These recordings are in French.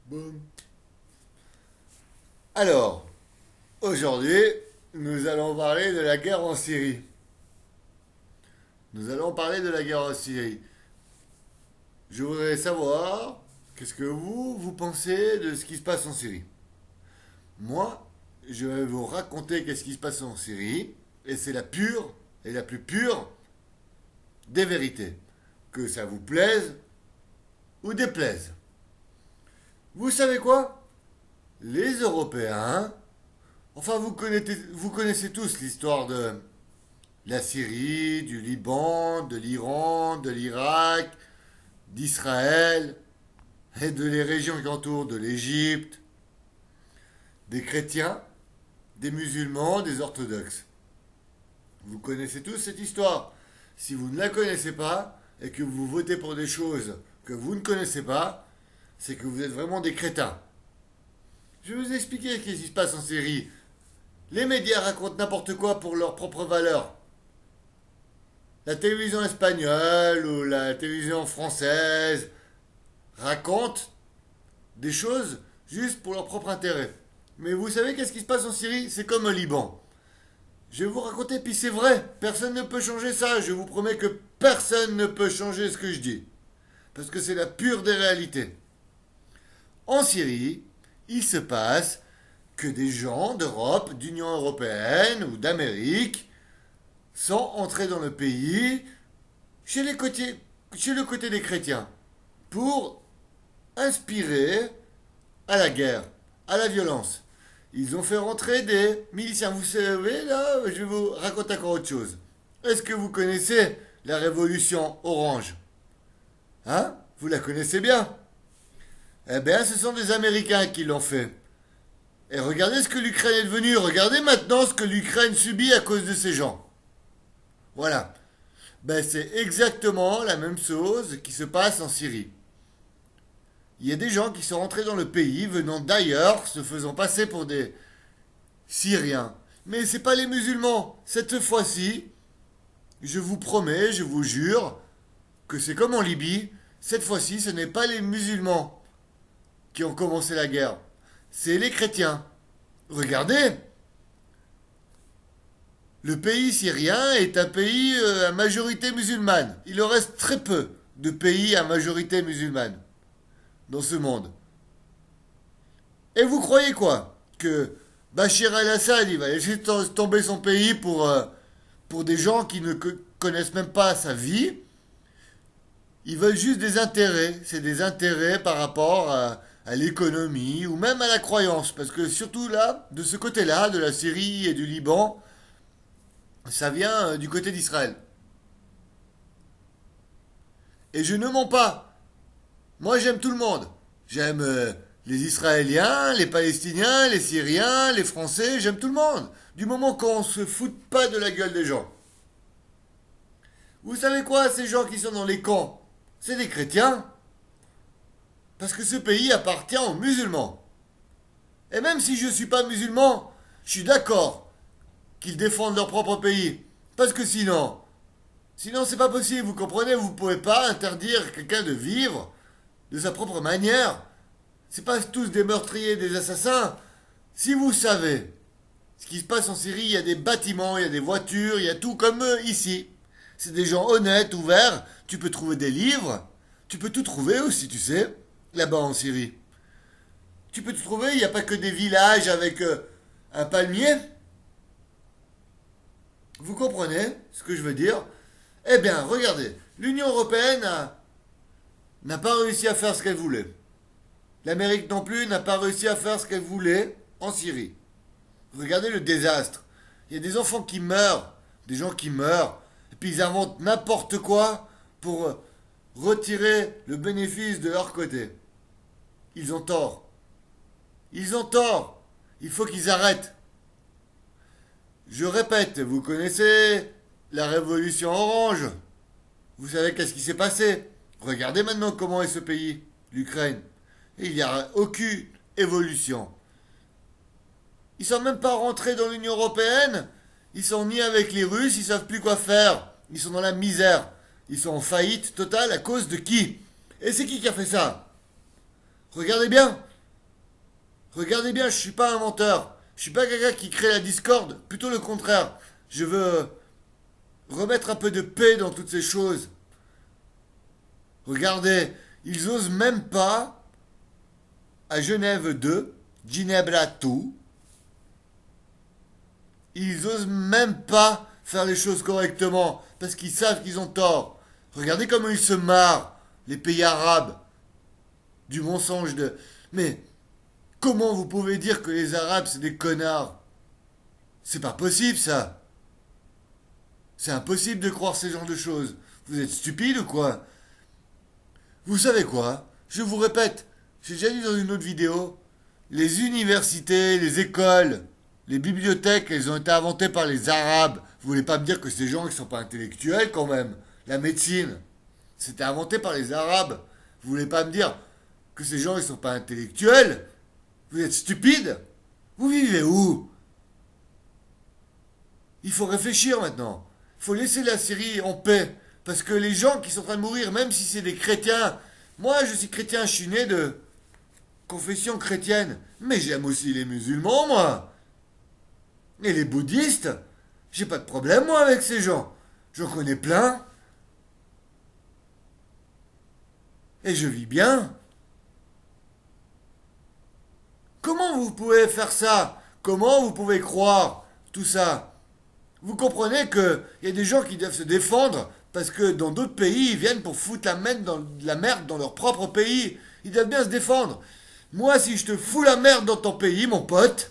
Boum. Alors, aujourd'hui, nous allons parler de la guerre en Syrie. Nous allons parler de la guerre en Syrie. Je voudrais savoir, qu'est-ce que vous pensez de ce qui se passe en Syrie? Moi, je vais vous raconter qu'est-ce qui se passe en Syrie, et c'est la pure et la plus pure des vérités. Que ça vous plaise ou déplaise. Vous savez quoi? Les Européens, enfin vous connaissez tous l'histoire de la Syrie, du Liban, de l'Iran, de l'Irak, d'Israël et de les régions qui entourent, de l'Égypte, des chrétiens, des musulmans, des orthodoxes. Vous connaissez tous cette histoire. Si vous ne la connaissez pas et que vous votez pour des choses que vous ne connaissez pas, c'est que vous êtes vraiment des crétins. Je vais vous expliquer ce qui se passe en Syrie. Les médias racontent n'importe quoi pour leurs propres valeurs. La télévision espagnole ou la télévision française racontent des choses juste pour leur propre intérêt. Mais vous savez qu'est-ce qui se passe en Syrie? C'est comme au Liban. Je vais vous raconter, puis c'est vrai, personne ne peut changer ça. Je vous promets que personne ne peut changer ce que je dis. Parce que c'est la pure des réalités. En Syrie, il se passe que des gens d'Europe, d'Union européenne ou d'Amérique sont entrés dans le pays chez le côté des chrétiens pour inspirer à la guerre, à la violence. Ils ont fait rentrer des miliciens. Vous savez, là, je vais vous raconter encore autre chose. Est-ce que vous connaissez la révolution orange? Hein? Vous la connaissez bien? Eh bien, ce sont des Américains qui l'ont fait. Et regardez ce que l'Ukraine est devenue. Regardez maintenant ce que l'Ukraine subit à cause de ces gens. Voilà. Ben, c'est exactement la même chose qui se passe en Syrie. Il y a des gens qui sont rentrés dans le pays, venant d'ailleurs, se faisant passer pour des Syriens. Mais c'est pas les musulmans. Cette fois-ci, je vous promets, je vous jure, que c'est comme en Libye. Cette fois-ci, ce n'est pas les musulmans qui ont commencé la guerre. C'est les chrétiens. Regardez, le pays syrien est un pays à majorité musulmane. Il en reste très peu de pays à majorité musulmane dans ce monde. Et vous croyez quoi? Que Bachir el-Assad, il va laisser tomber son pays pour des gens qui ne connaissent même pas sa vie? Ils veulent juste des intérêts. C'est des intérêts par rapport à l'économie ou même à la croyance. Parce que surtout là, de ce côté-là, de la Syrie et du Liban, ça vient du côté d'Israël. Et je ne mens pas. Moi, j'aime tout le monde. J'aime les Israéliens, les Palestiniens, les Syriens, les Français, j'aime tout le monde. Du moment qu'on ne se fout pas de la gueule des gens. Vous savez quoi, ces gens qui sont dans les camps? C'est des chrétiens. Parce que ce pays appartient aux musulmans. Et même si je ne suis pas musulman, je suis d'accord qu'ils défendent leur propre pays. Parce que sinon c'est pas possible, vous comprenez, vous ne pouvez pas interdire quelqu'un de vivre de sa propre manière. C'est pas tous des meurtriers, des assassins. Si vous savez ce qui se passe en Syrie, il y a des bâtiments, il y a des voitures, il y a tout comme ici. C'est des gens honnêtes, ouverts. Tu peux trouver des livres. Tu peux tout trouver aussi, tu sais, là-bas en Syrie. Tu peux tout trouver, il n'y a pas que des villages avec un palmier. Vous comprenez ce que je veux dire? Eh bien, regardez, l'Union européenne n'a pas réussi à faire ce qu'elle voulait. L'Amérique non plus n'a pas réussi à faire ce qu'elle voulait en Syrie. Regardez le désastre. Il y a des enfants qui meurent, des gens qui meurent, et puis ils inventent n'importe quoi pour retirer le bénéfice de leur côté. Ils ont tort. Ils ont tort. Il faut qu'ils arrêtent. Je répète, vous connaissez la révolution orange. Vous savez qu'est-ce qui s'est passé? Regardez maintenant comment est ce pays, l'Ukraine. Il n'y a aucune évolution. Ils ne sont même pas rentrés dans l'Union européenne. Ils sont ni avec les Russes, ils ne savent plus quoi faire. Ils sont dans la misère. Ils sont en faillite totale à cause de qui? Et c'est qui a fait ça? Regardez bien. Regardez bien, je suis pas un menteur. Je suis pas quelqu'un qui crée la discorde. Plutôt le contraire. Je veux remettre un peu de paix dans toutes ces choses. Regardez, ils osent même pas, à Genève 2, Ginebra 2, ils osent même pas faire les choses correctement parce qu'ils savent qu'ils ont tort. Regardez comment ils se marrent, les pays arabes, du mensonge de... Mais comment vous pouvez dire que les Arabes c'est des connards? C'est pas possible ça. C'est impossible de croire ces genres de choses. Vous êtes stupide ou quoi? Vous savez quoi? Je vous répète, j'ai déjà dit dans une autre vidéo, les universités, les écoles, les bibliothèques, elles ont été inventées par les Arabes. Vous voulez pas me dire que ces gens, ils sont pas intellectuels quand même? La médecine, c'était inventé par les Arabes. Vous voulez pas me dire que ces gens, ils sont pas intellectuels? Vous êtes stupides? Vous vivez où? Il faut réfléchir maintenant. Il faut laisser la Syrie en paix. Parce que les gens qui sont en train de mourir, même si c'est des chrétiens, moi je suis chrétien, je suis né de confession chrétienne, mais j'aime aussi les musulmans, moi. Et les bouddhistes, j'ai pas de problème, moi, avec ces gens. J'en connais plein. Et je vis bien. Comment vous pouvez faire ça? Comment vous pouvez croire tout ça? Vous comprenez qu'il y a des gens qui doivent se défendre parce que dans d'autres pays, ils viennent pour foutre la merde dans leur propre pays. Ils doivent bien se défendre. Moi, si je te fous la merde dans ton pays, mon pote,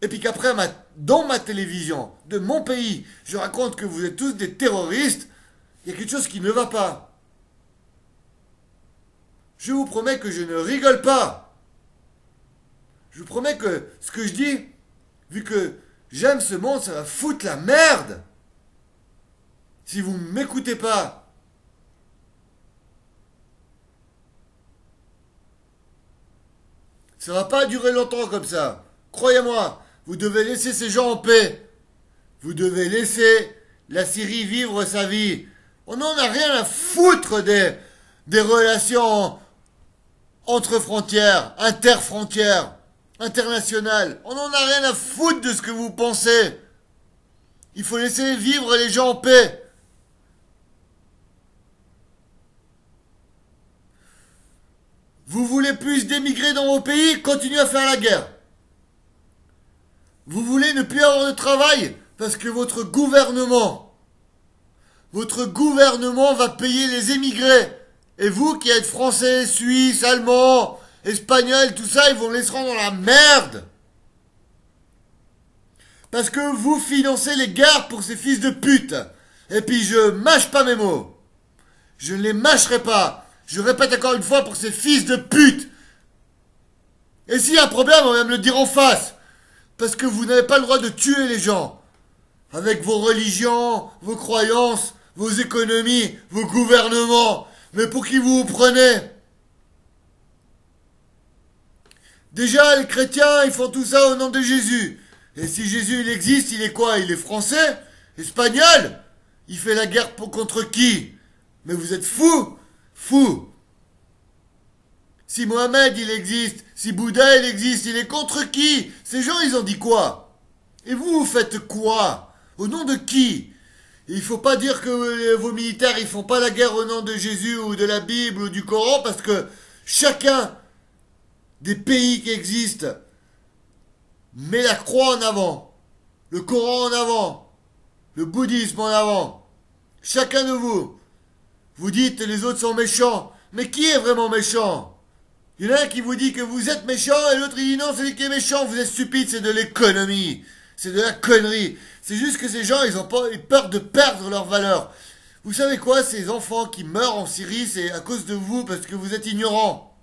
et puis qu'après, dans ma télévision, de mon pays, je raconte que vous êtes tous des terroristes, il y a quelque chose qui ne va pas. Je vous promets que je ne rigole pas. Je vous promets que ce que je dis, vu que j'aime ce monde, ça va foutre la merde. Si vous ne m'écoutez pas. Ça va pas durer longtemps comme ça. Croyez-moi, vous devez laisser ces gens en paix. Vous devez laisser la Syrie vivre sa vie. On n'en a rien à foutre des relations entre frontières, interfrontières, internationales. On n'en a rien à foutre de ce que vous pensez. Il faut laisser vivre les gens en paix. Vous voulez plus d'émigrés dans vos pays? Continuez à faire la guerre. Vous voulez ne plus avoir de travail? Parce que votre gouvernement va payer les émigrés. Et vous qui êtes français, suisse, allemand, espagnol, tout ça, ils vont les rendre dans la merde. Parce que vous financez les guerres pour ces fils de pute. Et puis je mâche pas mes mots. Je ne les mâcherai pas. Je répète encore une fois pour ces fils de pute. Et s'il y a un problème, on va me le dire en face. Parce que vous n'avez pas le droit de tuer les gens. Avec vos religions, vos croyances, vos économies, vos gouvernements. Mais pour qui vous vous prenez? Déjà, les chrétiens, ils font tout ça au nom de Jésus. Et si Jésus, il existe, il est quoi? Il est français? Espagnol? Il fait la guerre contre qui? Mais vous êtes fous? Fous. Si Mohamed, il existe, si Bouddha, il existe, il est contre qui? Ces gens, ils ont dit quoi? Et vous faites quoi? Au nom de qui? Il faut pas dire que vos militaires, ils font pas la guerre au nom de Jésus ou de la Bible ou du Coran, parce que chacun des pays qui existent met la croix en avant, le Coran en avant, le bouddhisme en avant. Chacun de vous, vous dites les autres sont méchants. Mais qui est vraiment méchant? Il y en a un qui vous dit que vous êtes méchant et l'autre il dit non, c'est lui qui est méchant, vous êtes stupide, c'est de l'économie. C'est de la connerie. C'est juste que ces gens, ils ont peur de perdre leur valeur. Vous savez quoi? Ces enfants qui meurent en Syrie, c'est à cause de vous, parce que vous êtes ignorants.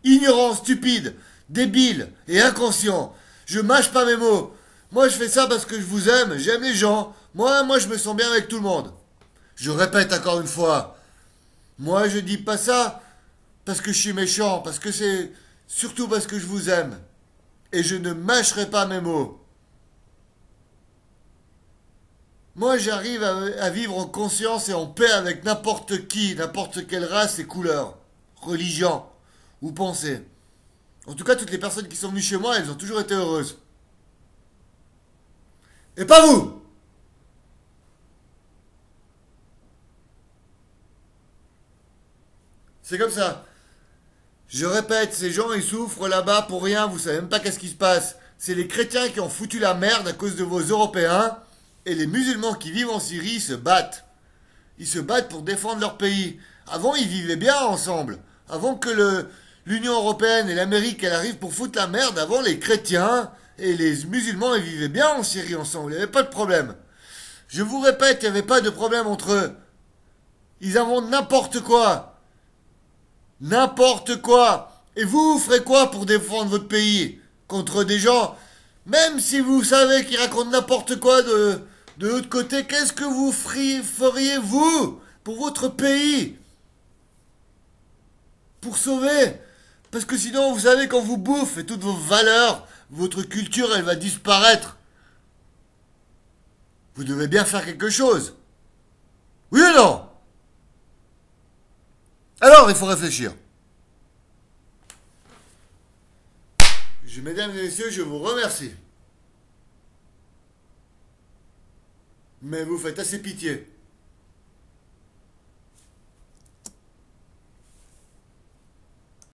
Ignorants, stupides, débiles et inconscients. Je mâche pas mes mots. Moi, je fais ça parce que je vous aime, j'aime les gens. Moi, je me sens bien avec tout le monde. Je répète encore une fois. Moi, je dis pas ça parce que je suis méchant, parce que c'est surtout parce que je vous aime. Et je ne mâcherai pas mes mots. Moi, j'arrive à vivre en conscience et en paix avec n'importe qui, n'importe quelle race et couleur, religion ou pensée. En tout cas, toutes les personnes qui sont venues chez moi, elles ont toujours été heureuses. Et pas vous! C'est comme ça. Je répète, ces gens, ils souffrent là-bas pour rien, vous savez même pas qu'est-ce qui se passe. C'est les chrétiens qui ont foutu la merde à cause de vos Européens, et les musulmans qui vivent en Syrie ils se battent. Ils se battent pour défendre leur pays. Avant, ils vivaient bien ensemble. Avant que l'Union Européenne et l'Amérique, elle arrivent pour foutre la merde, avant les chrétiens et les musulmans, ils vivaient bien en Syrie ensemble. Il n'y avait pas de problème. Je vous répète, il n'y avait pas de problème entre eux. Ils inventent n'importe quoi. N'importe quoi. Et vous ferez quoi pour défendre votre pays contre des gens, même si vous savez qu'ils racontent n'importe quoi de l'autre côté, qu'est-ce que vous feriez vous pour votre pays? Pour sauver? Parce que sinon, vous savez, quand vous bouffez toutes vos valeurs, votre culture, elle va disparaître. Vous devez bien faire quelque chose. Oui ou non? Alors, il faut réfléchir. Mesdames et messieurs, je vous remercie. Mais vous faites assez pitié.